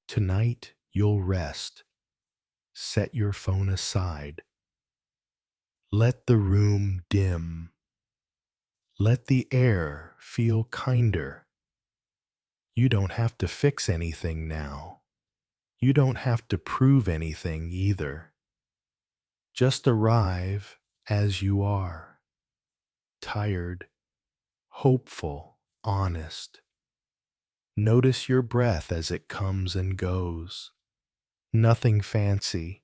Tonight you'll rest. Set your phone aside. Let the room dim. Let the air feel kinder. You don't have to fix anything now. You don't have to prove anything either. Just arrive as you are. Tired, hopeful, honest. Notice your breath as it comes and goes. Nothing fancy.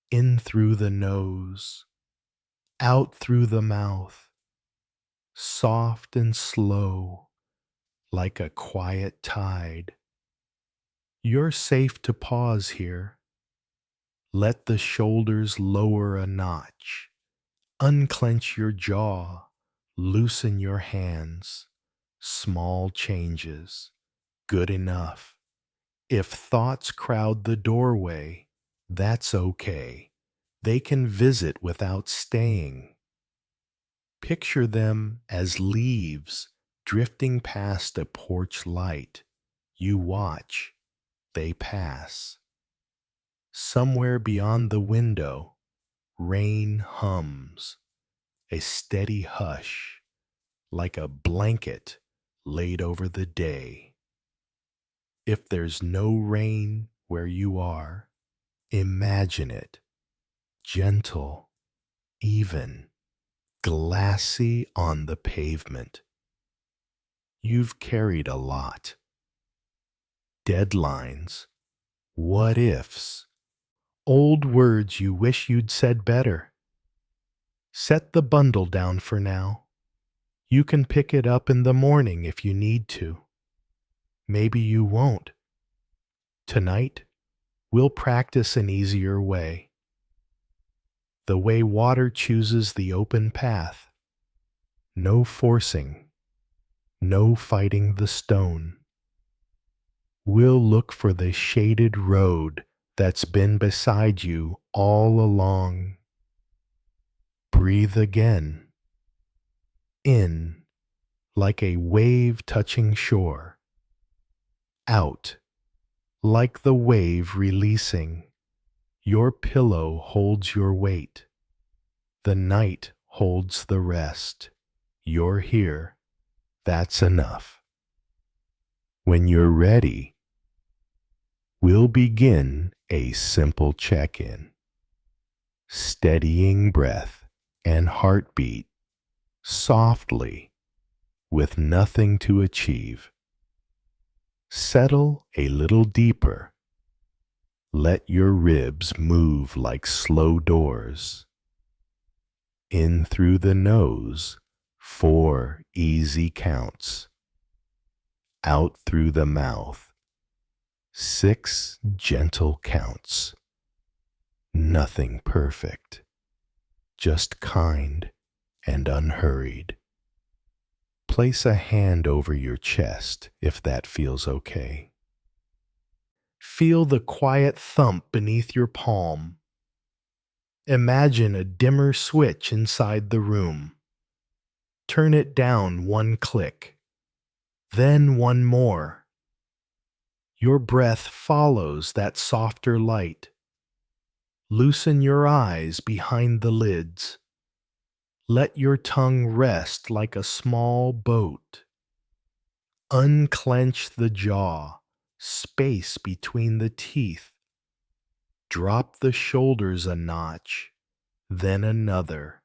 In through the nose, out through the mouth. Soft and slow, like a quiet tide. You're safe to pause here. Let the shoulders lower a notch. Unclench your jaw. Loosen your hands. Small changes. Good enough. If thoughts crowd the doorway, that's okay. They can visit without staying. Picture them as leaves drifting past a porch light. You watch. They pass. Somewhere beyond the window, rain hums, a steady hush, like a blanket laid over the day. If there's no rain where you are, imagine it, gentle, even, glassy on the pavement. You've carried a lot. Deadlines, what ifs, old words you wish you'd said better. Set the bundle down for now. You can pick it up in the morning if you need to. Maybe you won't. Tonight, we'll practice an easier way. The way water chooses the open path. No forcing. No fighting the stone. We'll look for the shaded road that's been beside you all along. Breathe again. In, like a wave touching shore. Out, like the wave releasing. Your pillow holds your weight. The night holds the rest. You're here. That's enough. When you're ready, we'll begin a simple check-in. Steadying breath and heartbeat softly with nothing to achieve. Settle a little deeper. Let your ribs move like slow doors. In through the nose, 4 easy counts. Out through the mouth, 6 gentle counts. Nothing perfect, just kind and unhurried. Place a hand over your chest if that feels okay. Feel the quiet thump beneath your palm. Imagine a dimmer switch inside the room. Turn it down 1 click, then 1 more. Your breath follows that softer light. Loosen your eyes behind the lids. Let your tongue rest like a small boat. Unclench the jaw, space between the teeth. Drop the shoulders a notch, then another.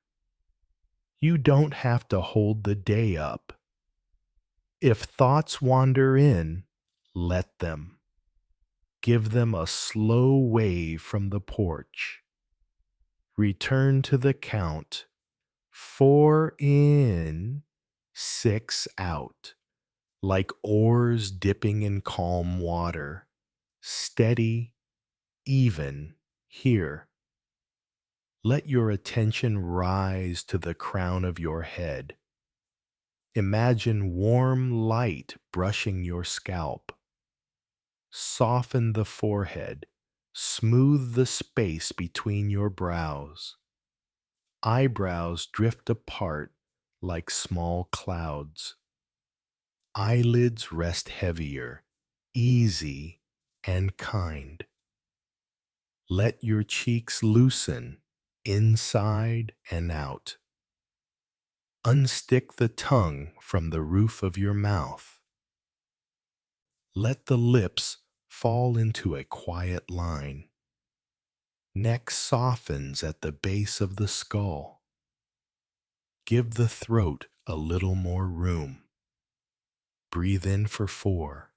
You don't have to hold the day up. If thoughts wander in, let them. Give them a slow wave from the porch. Return to the count. 4 in, 6 out, like oars dipping in calm water. Steady, even, here. Let your attention rise to the crown of your head. Imagine warm light brushing your scalp. Soften the forehead. Smooth the space between your brows. Eyebrows drift apart like small clouds. Eyelids rest heavier, easy, and kind. Let your cheeks loosen inside and out. Unstick the tongue from the roof of your mouth. Let the lips fall into a quiet line. Neck softens at the base of the skull. Give the throat a little more room. Breathe in for 4.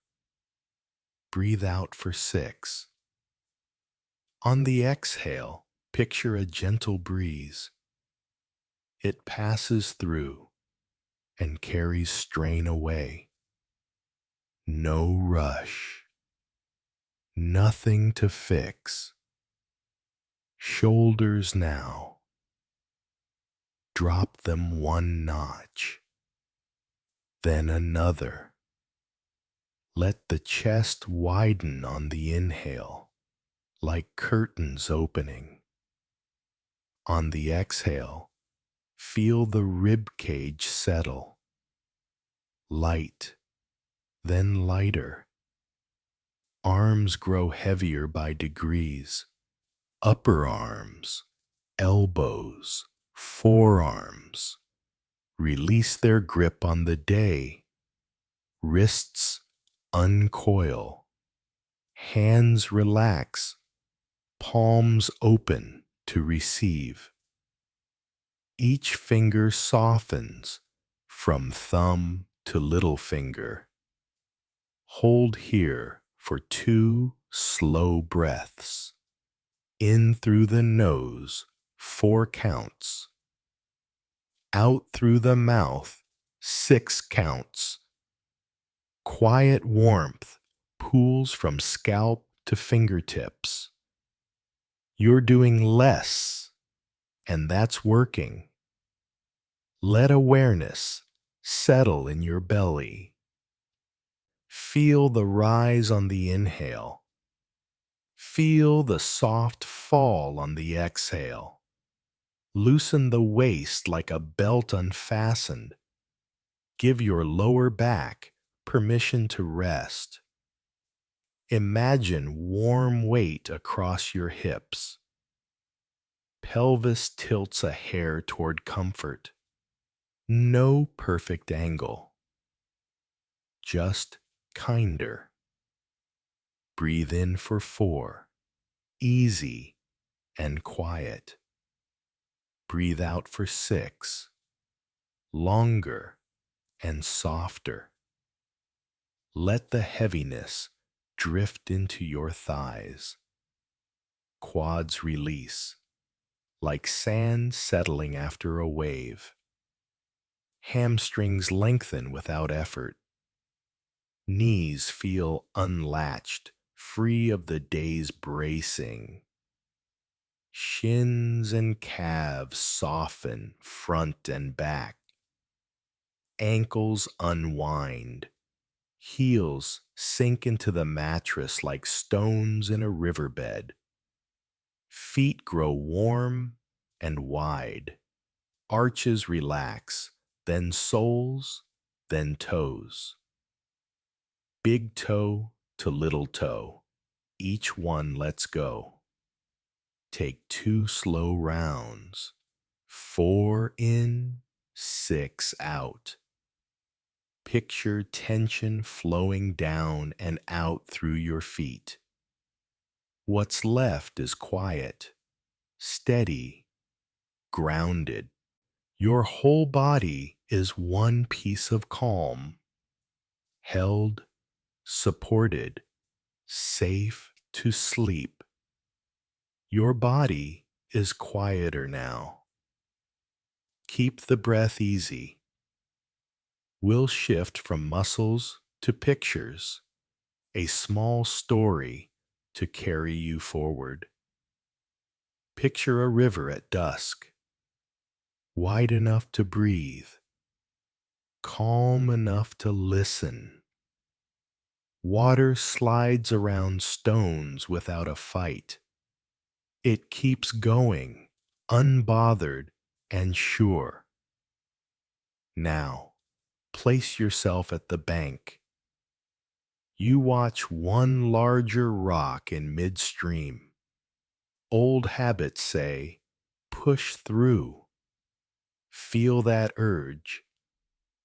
Breathe out for 6. On the exhale, picture a gentle breeze. It passes through and carries strain away. No rush. Nothing to fix. Shoulders now. Drop them one notch, then another. Let the chest widen on the inhale, like curtains opening. On the exhale, feel the rib cage settle. Light, then lighter. Arms grow heavier by degrees. Upper arms, elbows, forearms. Release their grip on the day. Wrists uncoil. Hands relax. Palms open to receive. Each finger softens from thumb to little finger. Hold here for 2 slow breaths. In through the nose, 4 counts. Out through the mouth, 6 counts. Quiet warmth pools from scalp to fingertips. You're doing less, and that's working. Let awareness settle in your belly. Feel the rise on the inhale. Feel the soft fall on the exhale. Loosen the waist like a belt unfastened. Give your lower back permission to rest. Imagine warm weight across your hips. Pelvis tilts a hair toward comfort. No perfect angle. Just kinder. Breathe in for 4. Easy and quiet. Breathe out for 6. Longer and softer. Let the heaviness drift into your thighs. Quads release, like sand settling after a wave. Hamstrings lengthen without effort. Knees feel unlatched, free of the day's bracing. Shins and calves soften front and back. Ankles unwind. Heels sink into the mattress like stones in a riverbed. Feet grow warm and wide. Arches relax, then soles, then toes. Big toe to little toe. Each one lets go. Take 2 slow rounds. 4 in, 6 out. Picture tension flowing down and out through your feet. What's left is quiet, steady, grounded. Your whole body is one piece of calm. Held, supported, safe to sleep. Your body is quieter now. Keep the breath easy. We'll shift from muscles to pictures, a small story to carry you forward. Picture a river at dusk, wide enough to breathe, calm enough to listen. Water slides around stones without a fight. It keeps going, unbothered and sure. Now, place yourself at the bank. You watch one larger rock in midstream. Old habits say, push through. Feel that urge.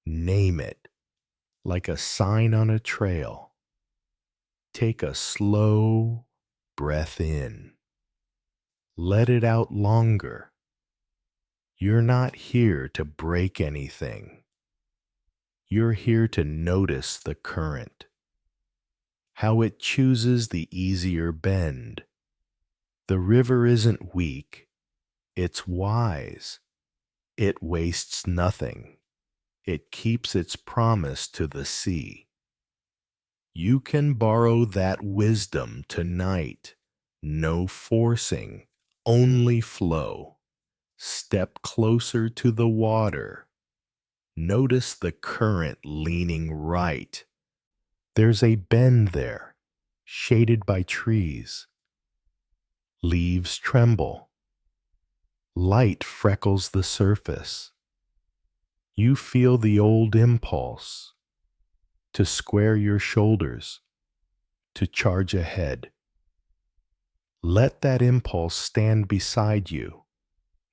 Name it, like a sign on a trail. Take a slow breath in. Let it out longer. You're not here to break anything. You're here to notice the current, how it chooses the easier bend. The river isn't weak, it's wise. It wastes nothing. It keeps its promise to the sea. You can borrow that wisdom tonight. No forcing, only flow. Step closer to the water. Notice the current leaning right. There's a bend there, shaded by trees. Leaves tremble. Light freckles the surface. You feel the old impulse to square your shoulders, to charge ahead. Let that impulse stand beside you,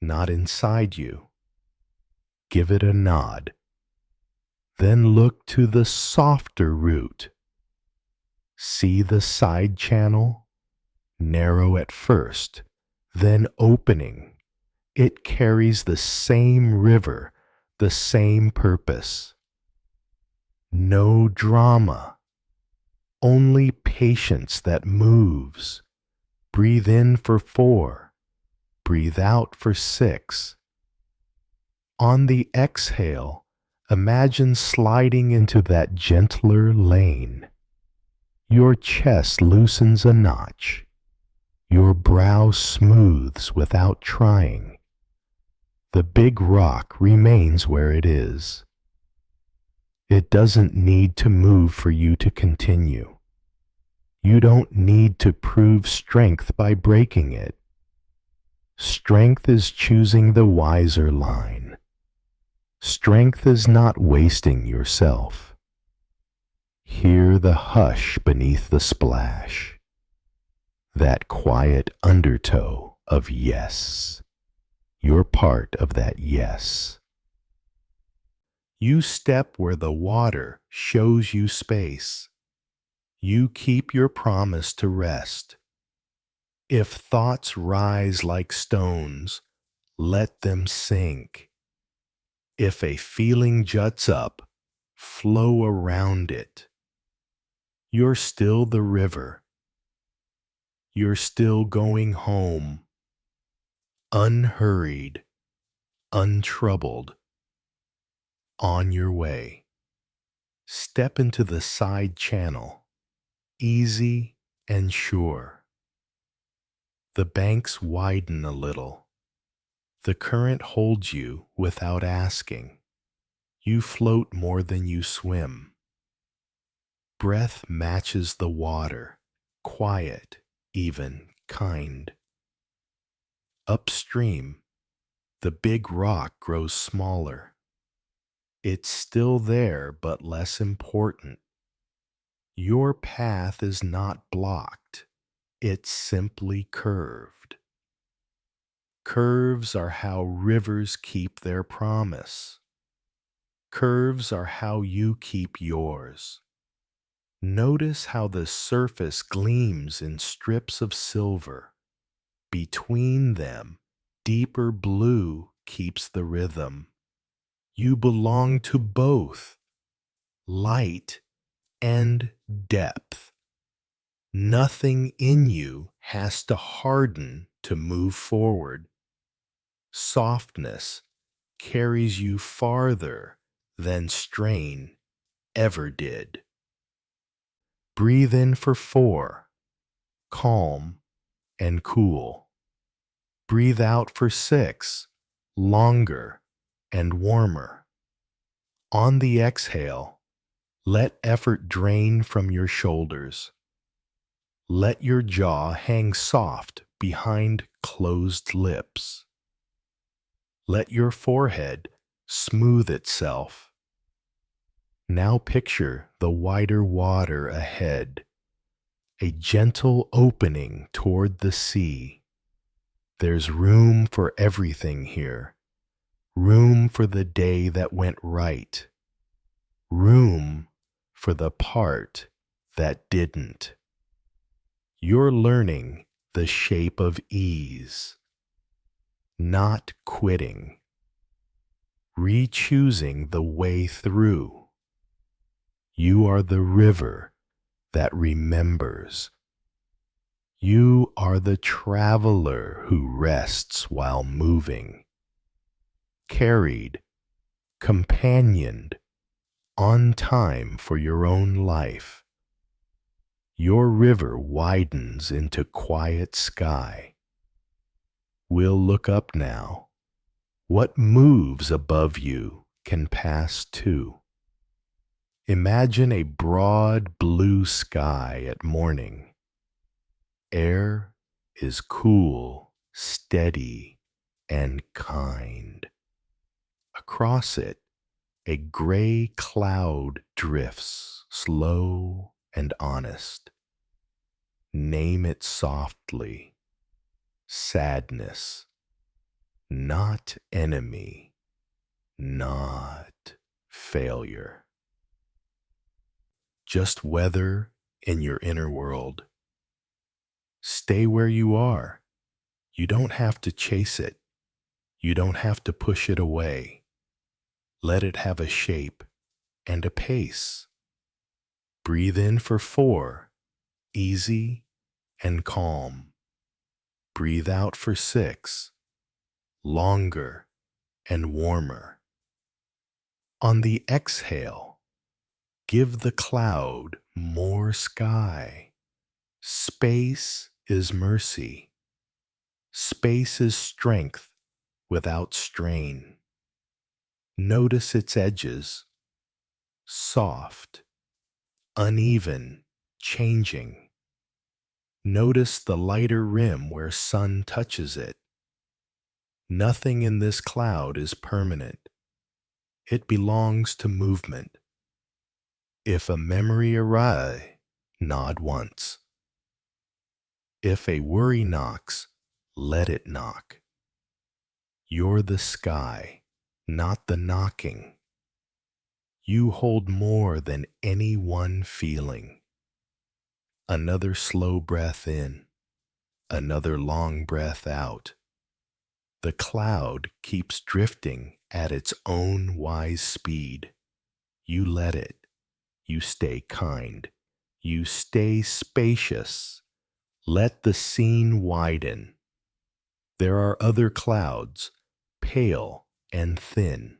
not inside you. Give it a nod. Then look to the softer route. See the side channel, narrow at first, then opening. It carries the same river, the same purpose. No drama, only patience that moves. Breathe in for 4, breathe out for 6. On the exhale, imagine sliding into that gentler lane. Your chest loosens a notch. Your brow smooths without trying. The big rock remains where it is. It doesn't need to move for you to continue. You don't need to prove strength by breaking it. Strength is choosing the wiser line. Strength is not wasting yourself. Hear the hush beneath the splash. That quiet undertow of yes. You're part of that yes. You step where the water shows you space. You keep your promise to rest. If thoughts rise like stones, let them sink. If a feeling juts up, flow around it. You're still the river. You're still going home. Unhurried, untroubled. On your way. Step into the side channel, easy and sure. The banks widen a little. The current holds you without asking. You float more than you swim. Breath matches the water, quiet, even, kind. Upstream, the big rock grows smaller. It's still there, but less important. Your path is not blocked. It's simply curved. Curves are how rivers keep their promise. Curves are how you keep yours. Notice how the surface gleams in strips of silver. Between them, deeper blue keeps the rhythm. You belong to both, light and depth. Nothing in you has to harden to move forward. Softness carries you farther than strain ever did. Breathe in for 4, calm and cool. Breathe out for 6, longer and warmer. On the exhale, let effort drain from your shoulders. Let your jaw hang soft behind closed lips. Let your forehead smooth itself. Now picture the wider water ahead, a gentle opening toward the sea. There's room for everything here, room for the day that went right, room for the part that didn't. You're learning the shape of ease, not quitting, re-choosing the way through. You are the river that remembers. You are the traveler who rests while moving, carried, companioned, on time for your own life. Your river widens into quiet sky. We'll look up now. What moves above you can pass too. Imagine a broad blue sky at morning. Air is cool, steady, and kind. Across it, a gray cloud drifts, slow and honest. Name it softly. Sadness. Not enemy. Not failure. Just weather in your inner world. Stay where you are. You don't have to chase it. You don't have to push it away. Let it have a shape and a pace. Breathe in for 4, easy and calm. Breathe out for 6, longer and warmer. On the exhale, give the cloud more sky. Space is mercy. Space is strength without strain. Notice its edges, soft, uneven, changing. Notice the lighter rim where sun touches it. Nothing in this cloud is permanent. It belongs to movement. If a memory arrives, nod once. If a worry knocks, let it knock. You're the sky, not the knocking. You hold more than any one feeling. Another slow breath in, another long breath out. The cloud keeps drifting at its own wise speed. You let it. You stay kind. You stay spacious. Let the scene widen. There are other clouds, pale and thin.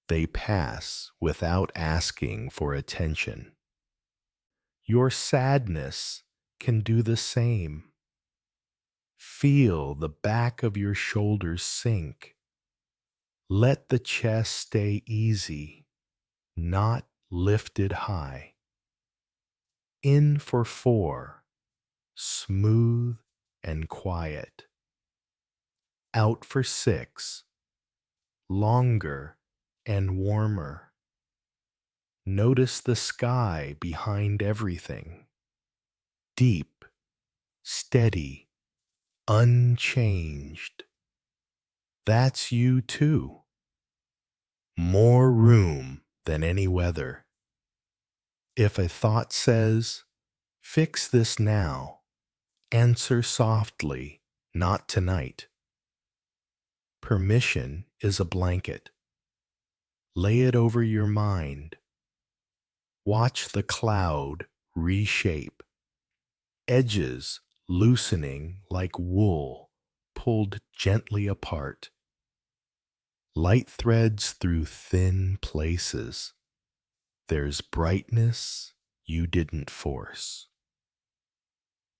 They pass without asking for attention. Your sadness can do the same. Feel the back of your shoulders sink. Let the chest stay easy, not lifted high. In for 4, smooth and quiet. Out for 6, longer and warmer. Notice the sky behind everything. Deep, steady, unchanged. That's you too. More room than any weather. If a thought says, "Fix this now," answer softly, "Not tonight." Permission is a blanket. Lay it over your mind. Watch the cloud reshape. Edges loosening like wool pulled gently apart. Light threads through thin places. There's brightness you didn't force.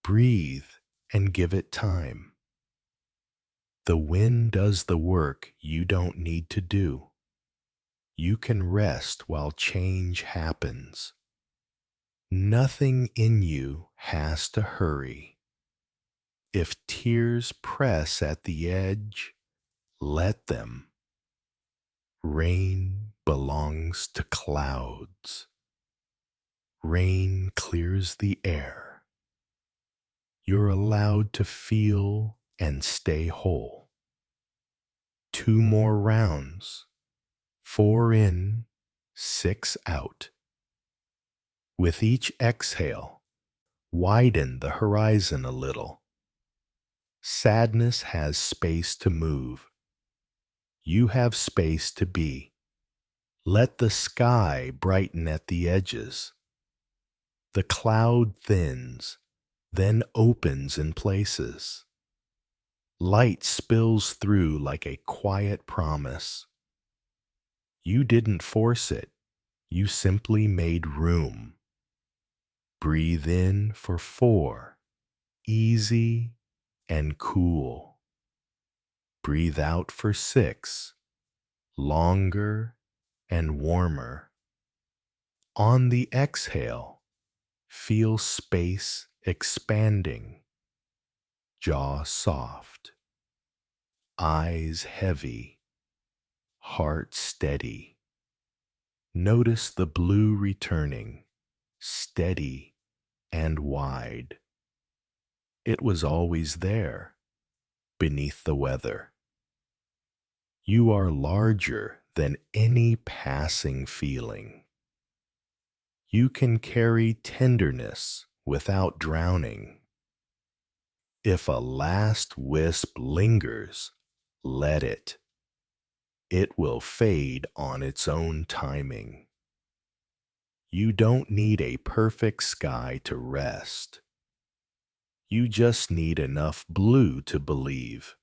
Breathe and give it time. The wind does the work you don't need to do. You can rest while change happens. Nothing in you has to hurry. If tears press at the edge, let them. Rain belongs to clouds. Rain clears the air. You're allowed to feel and stay whole. 2 more rounds. 4 in, 6 out. With each exhale, widen the horizon a little. Sadness has space to move. You have space to be. Let the sky brighten at the edges. The cloud thins, then opens in places. Light spills through like a quiet promise. You didn't force it. You simply made room. Breathe in for 4, easy and cool. Breathe out for 6, longer and warmer. On the exhale, feel space expanding. Jaw soft. Eyes heavy. Heart steady. Notice the blue returning, steady and wide. It was always there, beneath the weather. You are larger than any passing feeling. You can carry tenderness without drowning. If a last wisp lingers, let it. It will fade on its own timing. You don't need a perfect sky to rest. You just need enough blue to believe.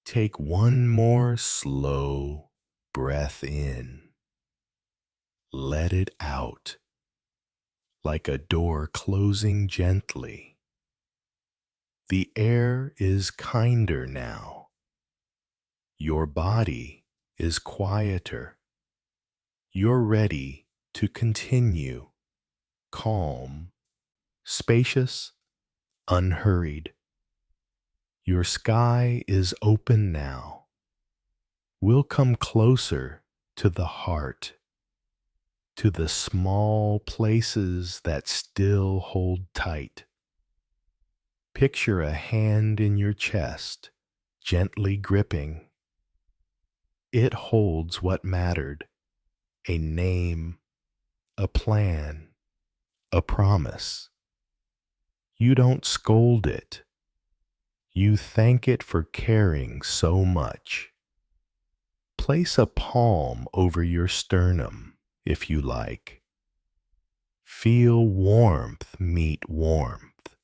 Take one more slow breath in. Let it out, like a door closing gently. The air is kinder now. Your body is quieter. You're ready to continue, calm, spacious, unhurried. Your sky is open now. We'll come closer to the heart, to the small places that still hold tight. Picture a hand in your chest, gently gripping. It holds what mattered, a name, a plan, a promise. You don't scold it. You thank it for caring so much. Place a palm over your sternum, if you like. Feel warmth meet warmth.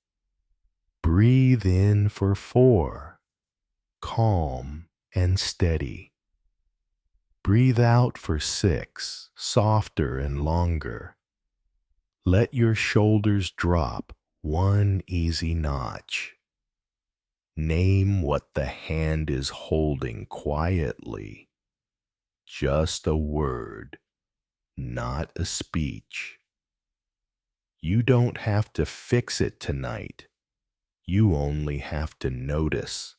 Breathe in for 4, calm and steady. Breathe out for 6, softer and longer. Let your shoulders drop 1 easy notch. Name what the hand is holding quietly. Just a word, not a speech. You don't have to fix it tonight. You only have to notice.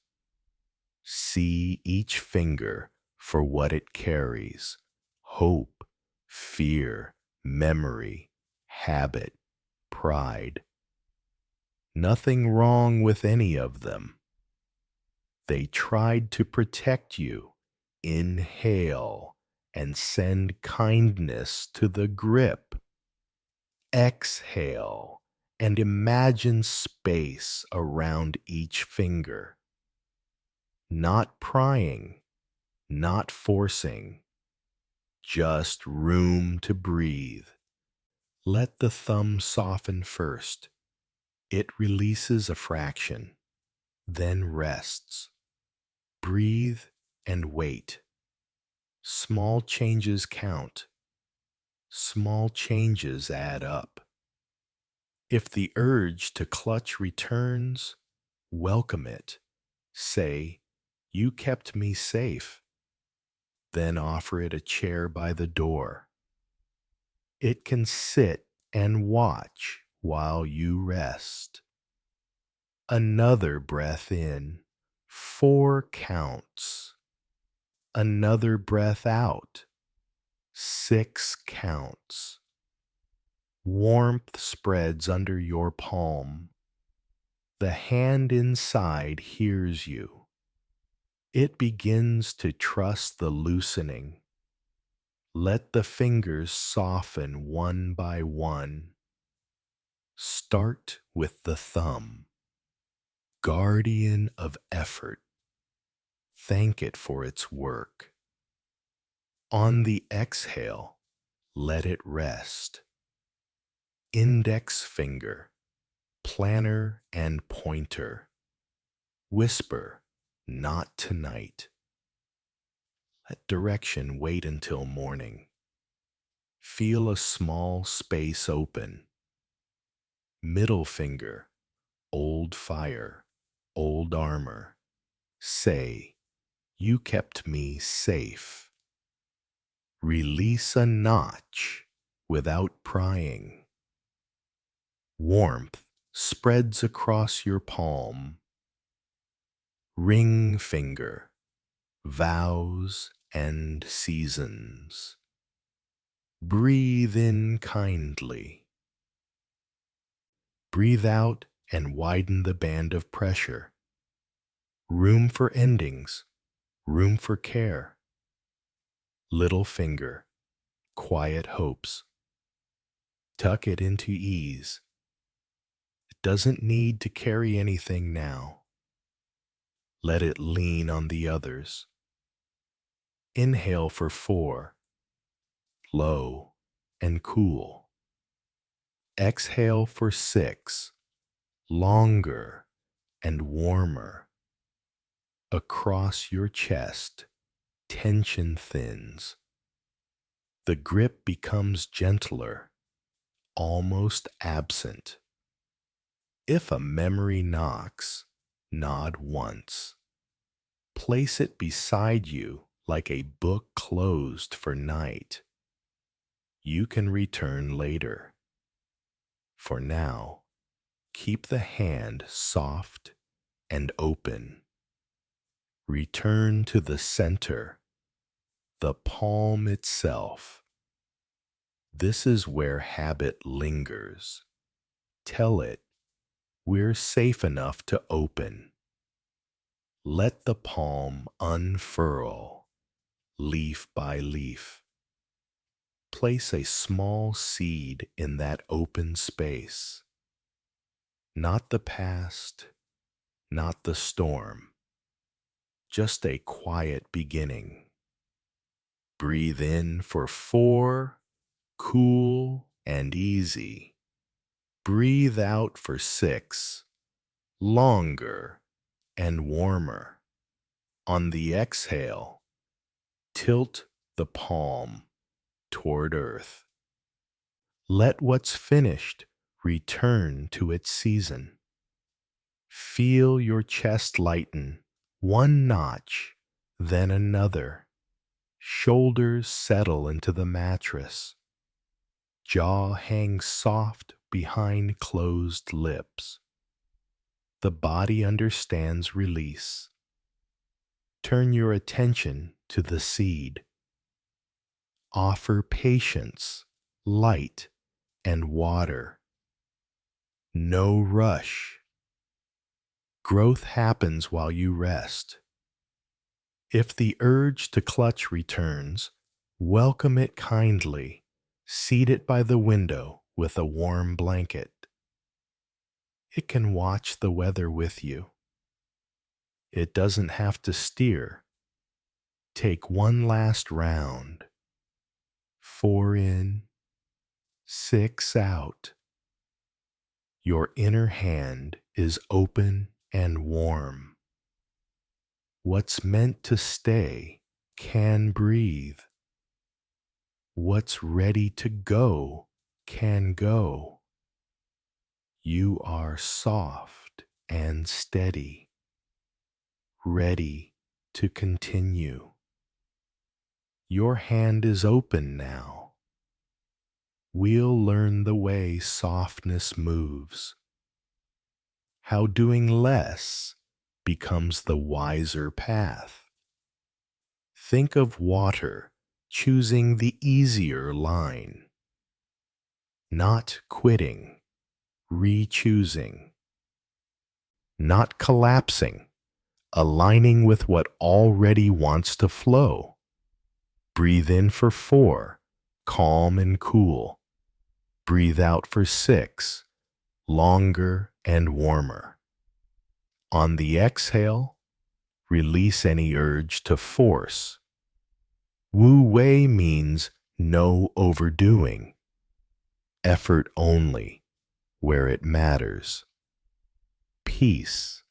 See each finger for what it carries: hope, fear, memory, habit, pride. Nothing wrong with any of them. They tried to protect you. Inhale and send kindness to the grip. Exhale and imagine space around each finger. Not prying, not forcing, just room to breathe. Let the thumb soften first. It releases a fraction, then rests. Breathe and wait. Small changes count. Small changes add up. If the urge to clutch returns, welcome it. Say, "You kept me safe." Then offer it a chair by the door. It can sit and watch while you rest. Another breath in, 4 counts. Another breath out, 6 counts. Warmth spreads under your palm. The hand inside hears you. It begins to trust the loosening. Let the fingers soften one by one. Start with the thumb. Guardian of effort. Thank it for its work. On the exhale, let it rest. Index finger, planner and pointer. Whisper, not tonight. Let direction wait until morning. Feel a small space open. Middle finger, old fire, old armor. Say, you kept me safe. Release a notch without prying. Warmth spreads across your palm. Ring finger, vows and seasons. Breathe in kindly. Breathe out and widen the band of pressure. Room for endings, room for care. Little finger, quiet hopes. Tuck it into ease. It doesn't need to carry anything now. Let it lean on the others. Inhale for 4, low and cool. Exhale for 6, longer and warmer. Across your chest, tension thins. The grip becomes gentler, almost absent. If a memory knocks, nod once. Place it beside you like a book closed for night. You can return later. For now, keep the hand soft and open. Return to the center, the palm itself. This is where habit lingers. Tell it, we're safe enough to open. Let the palm unfurl, leaf by leaf. Place a small seed in that open space. Not the past, not the storm. Just a quiet beginning. Breathe in for 4, cool and easy. Breathe out for 6, longer and warmer. On the exhale, tilt the palm toward earth. Let what's finished return to its season. Feel your chest lighten, one notch, then another. Shoulders settle into the mattress. Jaw hangs soft behind closed lips. The body understands release. Turn your attention to the seed. Offer patience, light, and water. No rush. Growth happens while you rest. If the urge to clutch returns, welcome it kindly. Seat it by the window with a warm blanket. It can watch the weather with you. It doesn't have to steer. Take one last round. 4 in, 6 out. Your inner hand is open and warm. What's meant to stay can breathe. What's ready to go can go. You are soft and steady, ready to continue. Your hand is open now. We'll learn the way softness moves, how doing less becomes the wiser path. Think of water choosing the easier line. Not quitting, re-choosing. Not collapsing, aligning with what already wants to flow. Breathe in for 4, calm and cool. Breathe out for 6, longer and warmer. On the exhale, release any urge to force. Wu Wei means no overdoing. Effort only, where it matters. Peace,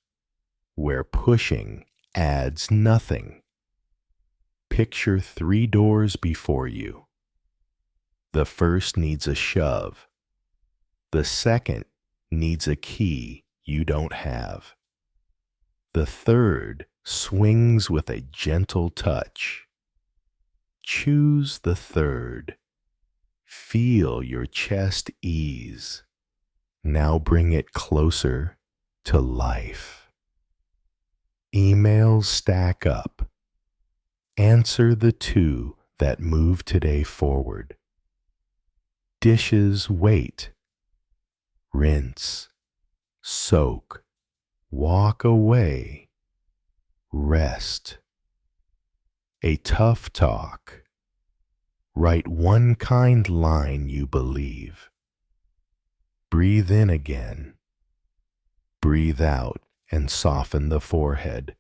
where pushing adds nothing. Picture 3 doors before you. The first needs a shove. The second needs a key you don't have. The third swings with a gentle touch. Choose the third. Feel your chest ease. Now bring it closer to life. Emails stack up. Answer the 2 that move today forward. Dishes wait. Rinse. Soak. Walk away. Rest. A tough talk. Write one kind line you believe. Breathe in again. Breathe out and soften the forehead.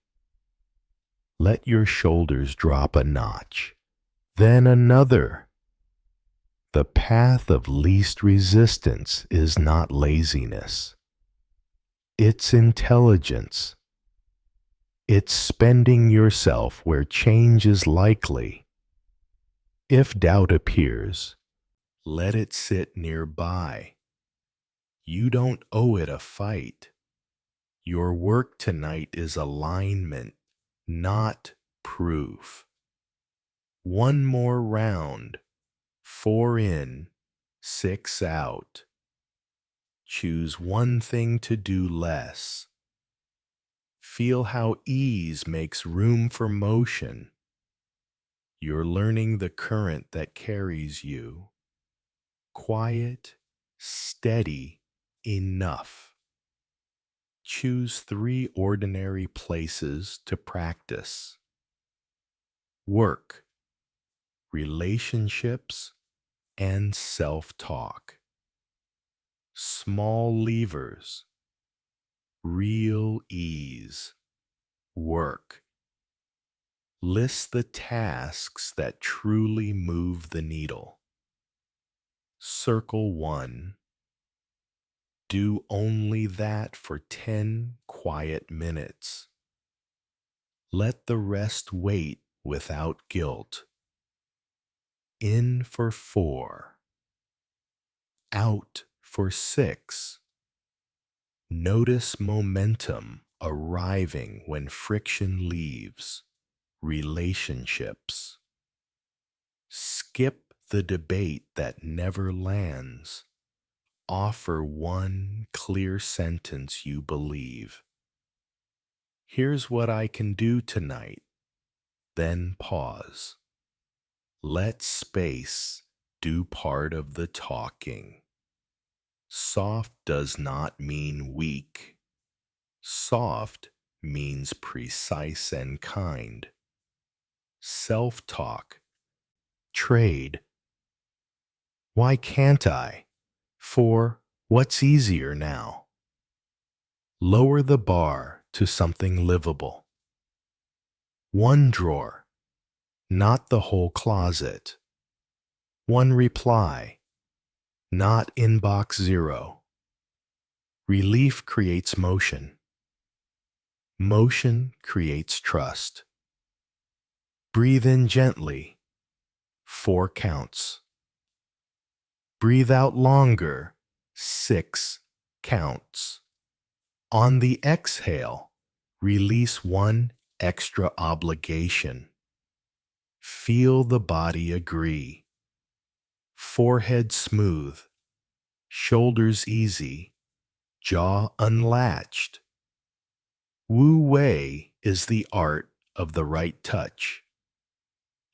Let your shoulders drop a notch, then another. The path of least resistance is not laziness. It's intelligence. It's spending yourself where change is likely. If doubt appears, let it sit nearby. You don't owe it a fight. Your work tonight is alignment, not proof. One more round, 4 in, 6 out. Choose one thing to do less. Feel how ease makes room for motion. You're learning the current that carries you. Quiet, steady, enough. Choose 3 ordinary places to practice. Work, relationships, and self-talk. Small levers. Real ease. Work. List the tasks that truly move the needle. Circle 1. Do only that for 10 quiet minutes. Let the rest wait without guilt. In for 4. Out for 6. Notice momentum arriving when friction leaves. Relationships. Skip the debate that never lands. Offer one clear sentence you believe. Here's what I can do tonight. Then pause. Let space do part of the talking. Soft does not mean weak. Soft means precise and kind. Self-talk. Trade. Why can't I? For what's easier now? Lower the bar to something livable. 1 drawer, not the whole closet. 1 reply, not inbox 0. Relief creates motion. Motion creates trust. Breathe in gently. 4 counts. Breathe out longer. 6 counts. On the exhale, release 1 extra obligation. Feel the body agree. Forehead smooth. Shoulders easy. Jaw unlatched. Wu Wei is the art of the right touch.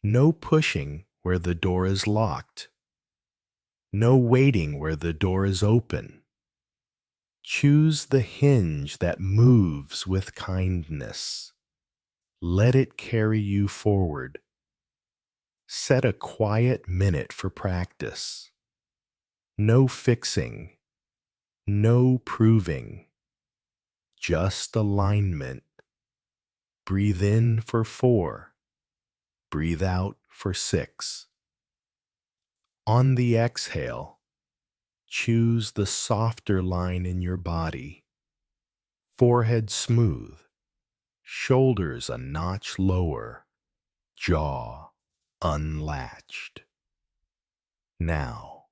No pushing where the door is locked. No waiting where the door is open. Choose the hinge that moves with kindness. Let it carry you forward. Set a quiet minute for practice. No fixing, no proving, just alignment. Breathe in for 4. Breathe out for 6. On the exhale, choose the softer line in your body. Forehead smooth, shoulders a notch lower, jaw unlatched. Now,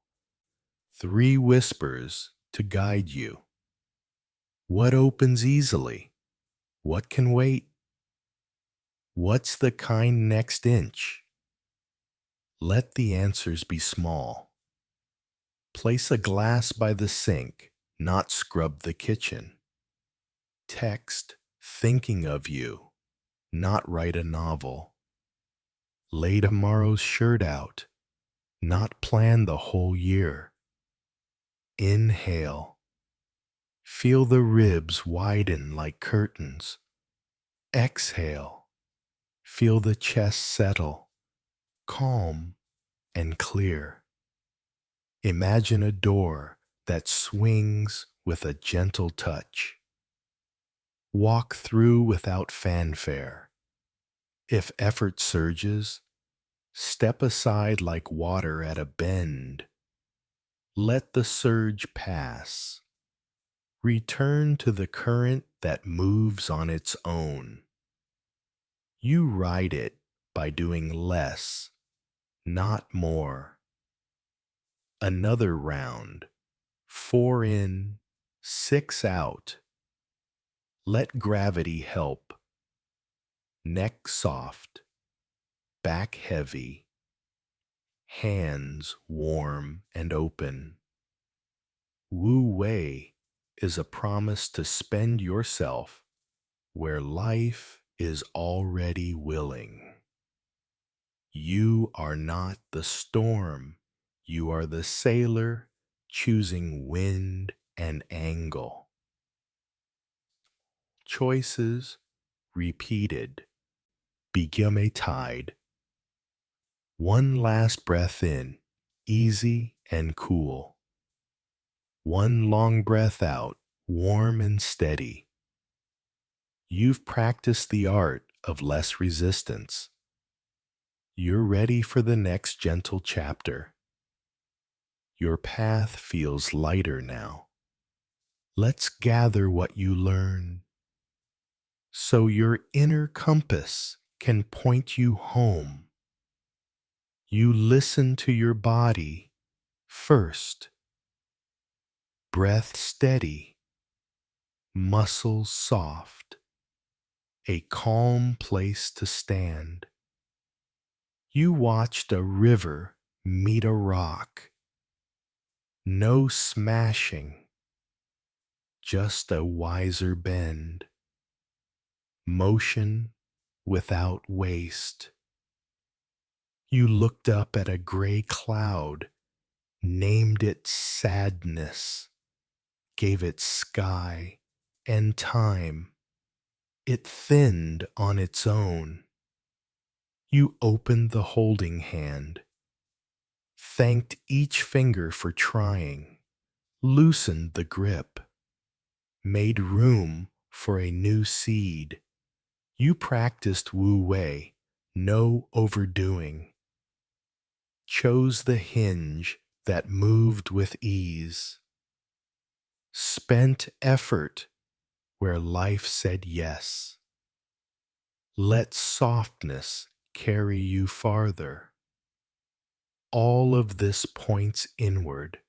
3 whispers to guide you. What opens easily? What can wait? What's the kind next inch? Let the answers be small. Place a glass by the sink, not scrub the kitchen. Text thinking of you, not write a novel. Lay tomorrow's shirt out, not plan the whole year. Inhale. Feel the ribs widen like curtains. Exhale. Feel the chest settle, calm and clear. Imagine a door that swings with a gentle touch. Walk through without fanfare. If effort surges, step aside like water at a bend. Let the surge pass. Return to the current that moves on its own. You ride it by doing less, not more. Another round. 4 in, 6 out. Let gravity help. Neck soft, back heavy, hands warm and open. Wu Wei is a promise to spend yourself where life is already willing. You are not the storm. You are the sailor choosing wind and angle. Choices repeated become a tide. One last breath in, easy and cool. One long breath out, warm and steady. You've practiced the art of less resistance. You're ready for the next gentle chapter. Your path feels lighter now. Let's gather what you learn so your inner compass can point you home. You listen to your body first. Breath steady, muscles soft, a calm place to stand. You watched a river meet a rock. No smashing, just a wiser bend. Motion without waste. You looked up at a gray cloud, named it sadness, gave it sky and time. It thinned on its own. You opened the holding hand, thanked each finger for trying, loosened the grip, made room for a new seed. You practiced Wu Wei, no overdoing. Chose the hinge that moved with ease. Spent effort where life said yes. Let softness carry you farther. All of this points inward.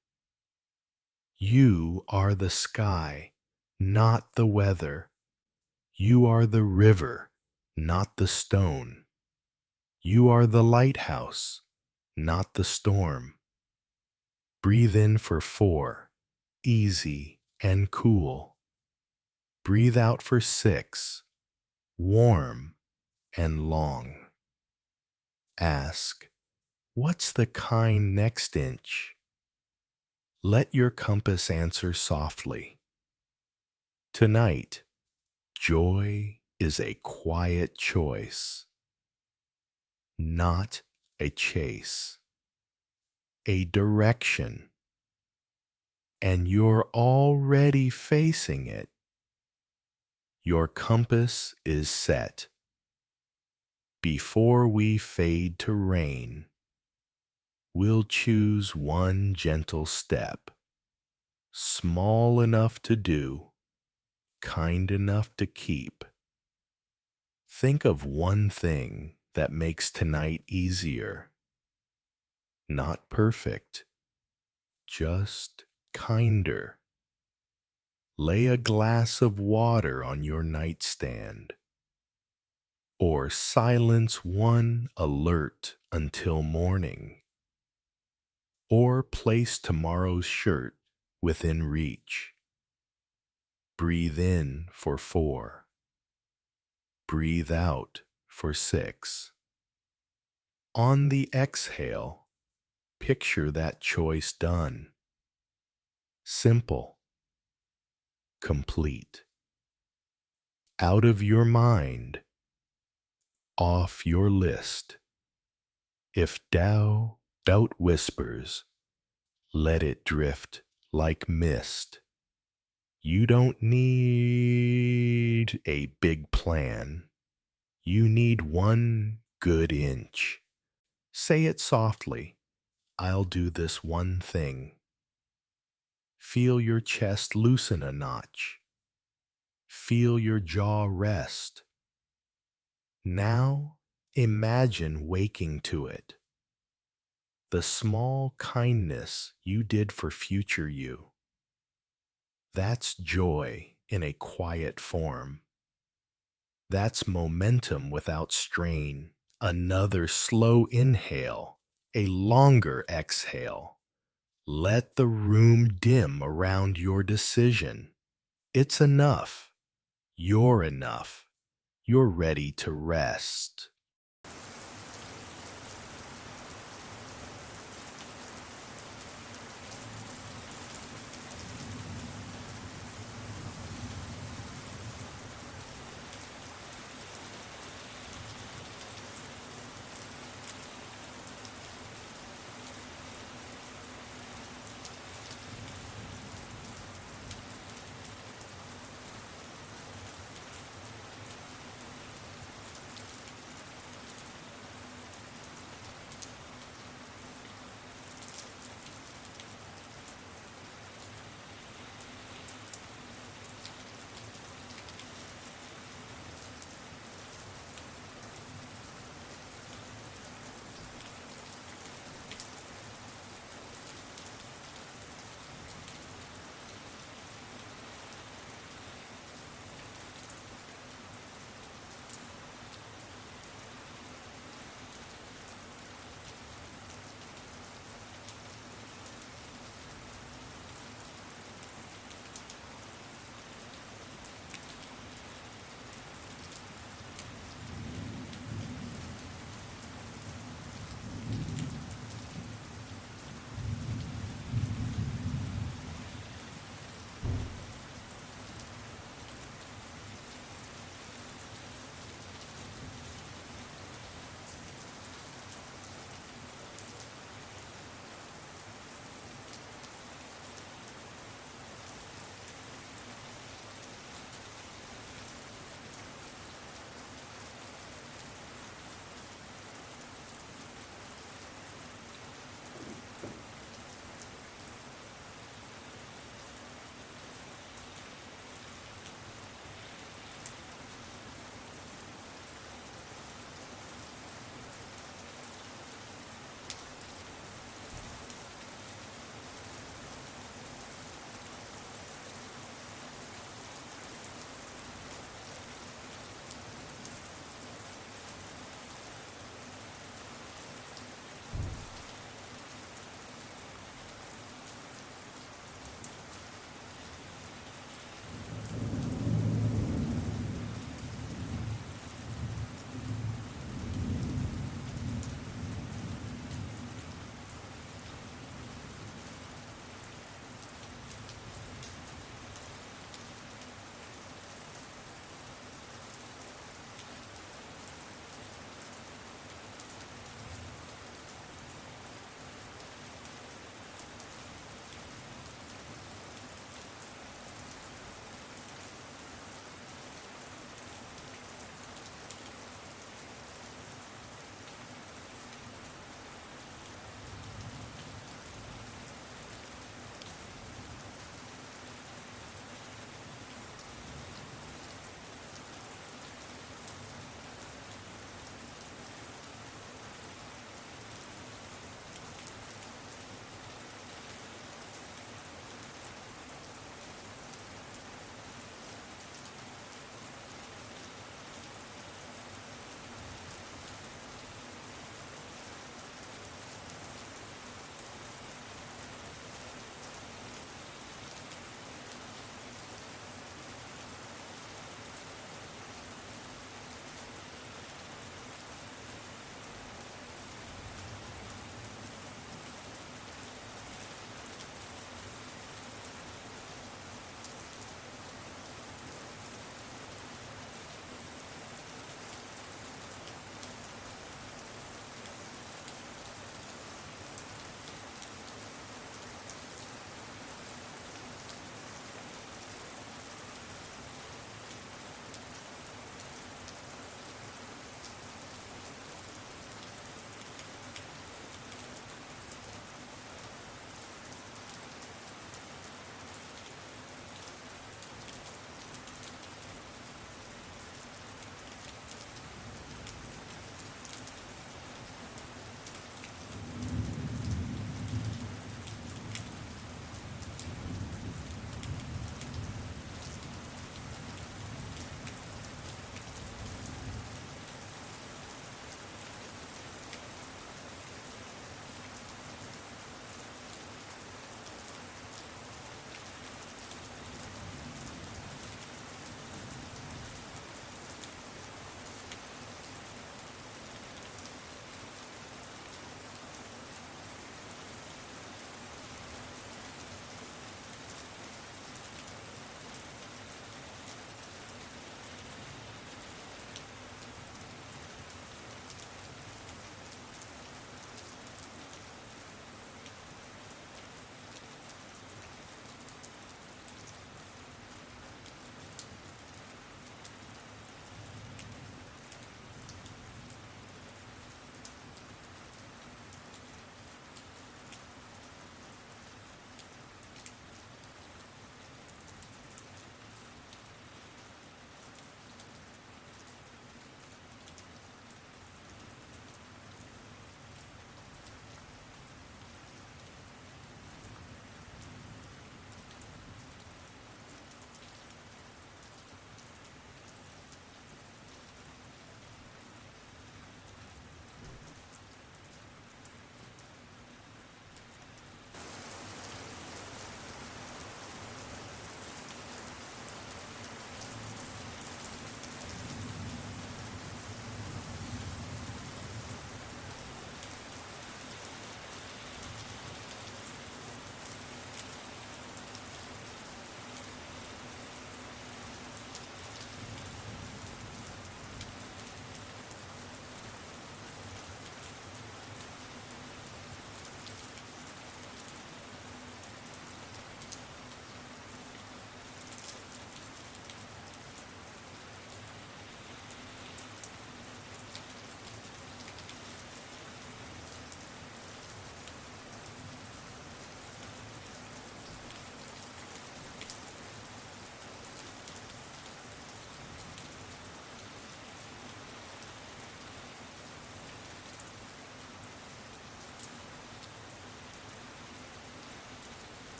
You are the sky, not the weather. You are the river, not the stone. You are the lighthouse, not the storm. Breathe in for 4, easy and cool. Breathe out for 6, warm and long. Ask, What's the kind next inch? Let your compass answer softly. Tonight, joy is a quiet choice, not a chase, a direction, and you're already facing it. Your compass is set. Before we fade to rain, we'll choose one gentle step, small enough to do, kind enough to keep. Think of one thing that makes tonight easier. Not perfect, just kinder. Lay a glass of water on your nightstand, or silence one alert until morning, or place tomorrow's shirt within reach. Breathe in for 4. Breathe out for 6. On the exhale, picture that choice done. Simple, complete. Out of your mind, off your list. If doubt whispers, let it drift like mist. You don't need a big plan. You need one good inch. Say it softly. I'll do this one thing. Feel your chest loosen a notch. Feel your jaw rest. Now imagine waking to it. The small kindness you did for future you. That's joy in a quiet form. That's momentum without strain. Another slow inhale, a longer exhale. Let the room dim around your decision. It's enough. You're enough. You're ready to rest.